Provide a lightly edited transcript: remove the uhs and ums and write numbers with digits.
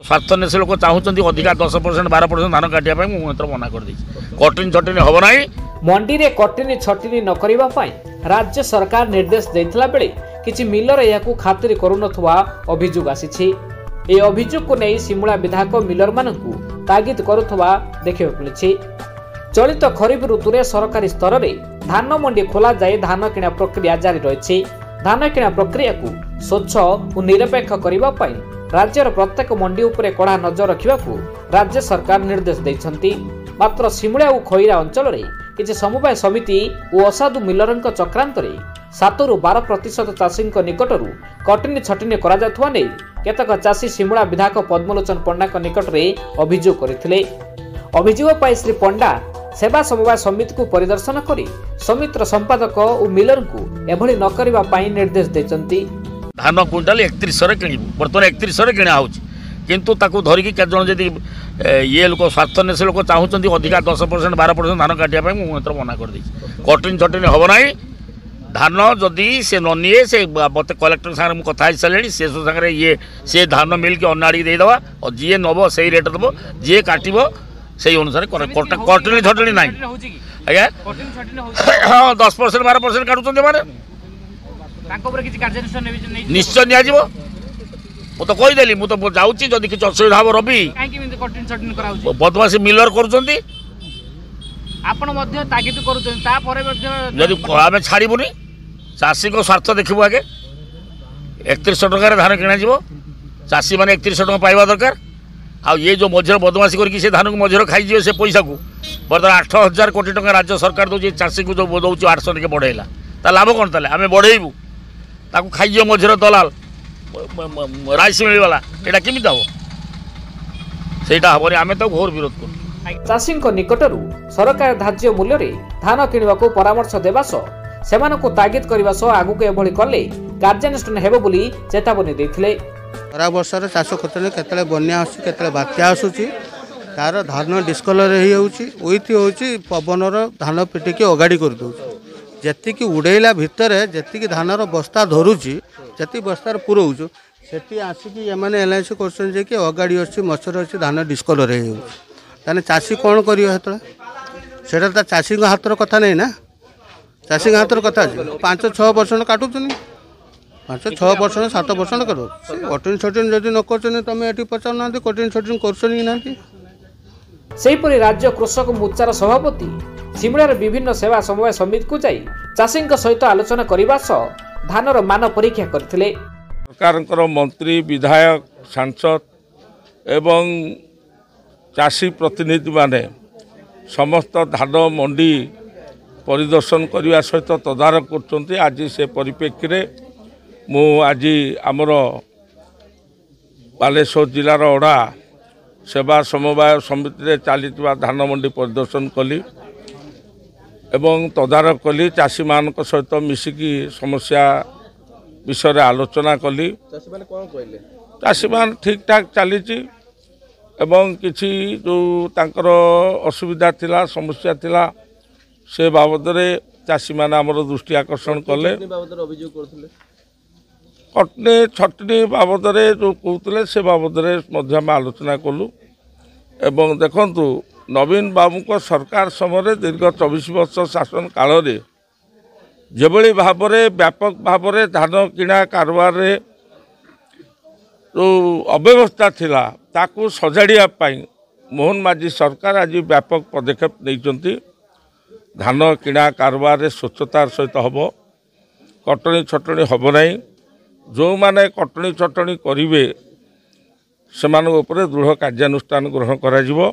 स्वार्थन्वेषी लोक चाहूँ अधिका 10% 12% धान काटिया मुझे मना कर कटिन छटिन हम ना। मंडी रे कटिनी छटिनी न करिबा पाई राज्य सरकार निर्देश देथिला बेले किछि मिलर याकू खातिर करुनथवा अभियोग आसीछि। ए अभियोग को नै सिमुला विधायक मिलर मानकू तागिद करुथवा देखिबा मिलिछि। चलित खरीफ ऋतु रे सरकारी स्तर रे धान मंडी खोला जाय धान किणा प्रक्रिया जारी रहिछि। धान किणा प्रक्रिया को स्वच्छ और निरपेक्ष करिबा पाई राज्यर प्रत्येक मंडी उपरे कड़ा नजर रखिबाकू राज्य सरकार निर्देश दैछन्ति। मात्र सिमुला और खैरा अंचल रे किछि समवाय समिति और असाधु मिलरंक चक्रांतरे 7 ରୁ 12% चाषी निकटरू कटिनी छटिनी करा जाथुवा नै केतक चाषी सिमुला विधायक पद्मलोचन पंडा निकट रे अभियोग करथिले। अभियोग पाई श्री पंडा सेवा समवाय समिति को परिदर्शन करी समितिर संपादक और मिलर को एभली न करिबा पाई निर्देश दैछन्ति। धान क्विंटाल 3100 किणु बर्तमान 3100 किणा होची किंतु ताकू धरिकी केत जण जदि ये लोक स्वार्थन्वेषी लोक चाहूँ अधिका 10% 12% धान काटिया मुझे मना कर कटिन छटिन हम ना। धान जदि से न निए से मत कलेक्टर सागर कथा सारे से सागर ये से धान मिल के अनाड़ी देदेवा और जी नब से रेट दब जी काट से अनुसार कटिन छटिन ना आज्ञा। हाँ 10% 12% काटुँच निश्चय निजी मु तो कहीदेली मु तो जाऊँगी जदि किसी असुविधा हम रवि बदमाशी मिलर करुँच आम छाड़बूनी चाषी को स्वार्थ देखू आगे 3100 टकर धान किणा चाषी मैंने 3100 टका पाइबा दरकार। आ ये जो मझे बदमाशी करके धान को मझे खाई से पैसा को बर्तमान 8000 कोटी टका राज्य सरकार दूसरी चाषी को जो दौर 800 टे बढ़ेला लाभ कौन ताले आम बढ़ेबू ताकू खाई मझे दलाल राइस मिलवाला एटा केमित हम सेटा हम आम तो घोर विरोध कर। चाषी निकटरू सरकार धार्य मूल्य रे धान किणवा को परामर्श देवा सह सेमानकु तागिद करबा सह आगुक एभली कले कार्यानुष्ठान हेबो बोली चेतावनी दैथिले। खरा वर्षर चाष करते केतले बन्या आसुची केतले बात्या आसुची तार धान डिस्कलर हो जाउची ओइथि होची पवनर धान पिटिकी अगाड़ी कर दउची जेतिकी उड़ेला भितर जेतिकी धानर बस्ता धरुची जति बस्तार पुरौछु सेठी आसिकी एमाने एलआईसी करछन जे कि अगाड़ी अछि मच्छर अछि धान डिस्कलर हो ताने चाषी कौन करियो हेतला सेटा त चाषी हाथर कथा नहीं ना। चाषी हाथर कथा 5-6% काटुछनी 5-6% 7% करो कटिन छटिन जदि न करछनी तमे एठी पचार ना कटिन छटिन करछनी ना। सेहीपरि राज्य कृषक मोर्चार सभापति सिमुलार विभिन्न सेवा समवाय समिति को जाई चाषी सहित आलोचना करने सह धानर मान परीक्षा करथिले। सरकार मंत्री विधायक सांसद एवं चाषी प्रतिनिधि माने समस्त धान मंडी परिदर्शन करने सहित तदारक कर आज से परिप्रेक्षी मु आज आमर बालेश्वर जिलार ओढ़ा सेवा समवाय समिति चली धान मंडी परिदर्शन कली एवं तदारक कली चाषी मान सहित मिसिकी समस्या विषय आलोचना कली। चाषी मान ठीक ठाक चली एवं किसी जो तांकर असुविधा थिला समस्या थिला से बाबद चाषी मान आमर दृष्टि आकर्षण कले। कटनी छटनी बाबद जो कहते से बाबद आलोचना कलु एवं देखंतु नवीन बाबू को सरकार समय दीर्घ 24 वर्ष शासन काल रे जेभली भाव व्यापक भाव धान किणा कारबार जो अव्यवस्था थिला ताकू सजाड़िया मोहन माझी सरकार आज व्यापक पदक्षेप नहीं धान किणा कारबार स्वच्छतार सहित हम कटनी छटनी हम ना जो माने कटनी छटनी करेंगे से दृढ़ कार्यानुष्ठान ग्रहण करा।